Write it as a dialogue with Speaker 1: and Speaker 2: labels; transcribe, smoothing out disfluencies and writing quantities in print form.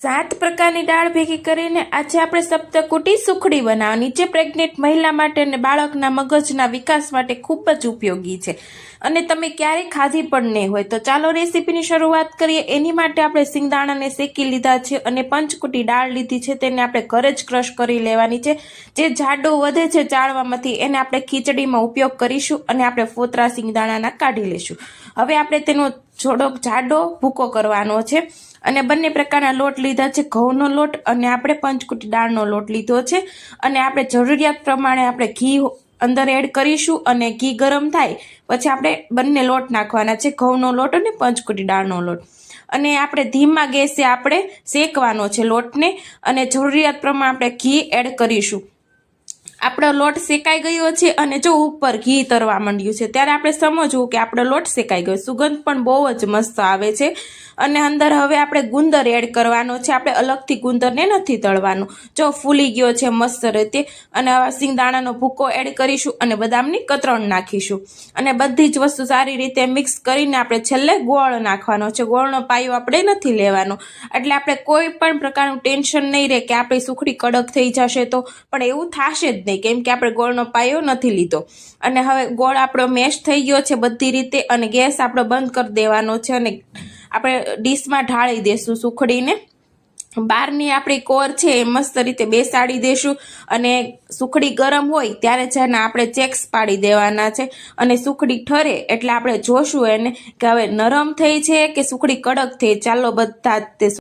Speaker 1: 7 પ્રકારની દાળ ભેગી કરીને આજે આપણે સપ્તકુટી સુખડી બનાવવાની છે. પ્રેગ્નેન્ટ મહિલા માટે અને બાળકના મગજના વિકાસ માટે ખૂબ જ ઉપયોગી છે અને તમે ક્યારેય ખાધી પણ નહીં હોય. તો ચાલો રેસીપીની શરૂઆત કરીએ. એની માટે આપણે સિંગદાણાને શેકી લીધા છે અને પંચકુટી દાળ લીધી છે, તેને આપણે ઘરે જ ક્રશ કરી લેવાની છે. જે જાડો વધે છે ચાળવામાંથી એને આપણે ખીચડીમાં ઉપયોગ કરીશું અને આપણે ફોતરા સિંગદાણાના કાઢી લઈશું. હવે આપણે તેનો થોડોક જાડો ભૂકો કરવાનો છે અને બંને પ્રકારના લોટ લીધા છે, ઘઉંનો લોટ અને આપણે પંચકુટી દાળનો લોટ લીધો છે. અને આપણે જરૂરિયાત પ્રમાણે આપણે ઘી અંદર એડ કરીશું અને ઘી ગરમ થાય પછી આપણે બંને લોટ નાખવાના છે, ઘઉંનો લોટ અને પંચકુટી દાળનો લોટ. અને આપણે ધીમા ગેસે આપણે શેકવાનો છે લોટને અને જરૂરિયાત પ્રમાણે આપણે ઘી એડ કરીશું. આપણો લોટ શેકાઈ ગયો છે અને જો ઉપર ઘી તરવા માંડ્યું છે ત્યારે આપણે સમજવું કે આપણો લોટ શેકાઈ ગયો. સુગંધ પણ બહુ જ મસ્ત આવે છે અને અંદર હવે આપણે ગુંદર એડ કરવાનો છે. આપણે અલગથી ગુંદરને નથી તળવાનું. જો ફૂલી ગયો છે મસ્ત રીતે અને સિંગદાણાનો ભૂકો એડ કરીશું અને બદામની કતરણ નાખીશું અને બધી જ વસ્તુ સારી રીતે મિક્સ કરીને આપણે છેલ્લે ગોળ નાખવાનો છે. ગોળનો પાયો આપણે નથી લેવાનો, એટલે આપણે કોઈ પણ પ્રકારનું ટેન્શન નહીં રહે કે આપણી સુખડી કડક થઈ જશે તો, પણ એવું થશે જ નહીં કેમ કે આપણે ગોળનો પાયો નથી લીધો. અને હવે ગોળ આપણો મેશ થઈ ગયો છે બધી રીતે અને ગેસ આપણો બંધ કરી દેવાનો છે અને આપણે ડીશમાં ઢાળી દેશું સુખડીને. બહારની આપણી કોર છે એ મસ્ત રીતે બેસાડી દેશું અને સુખડી ગરમ હોય ત્યારે છે ને આપણે ચેક્સ પાડી દેવાના છે અને સુખડી ઠરે એટલે આપણે જોશું એને કે હવે નરમ થઈ છે કે સુખડી કડક થઈ. ચાલો બધા જ તે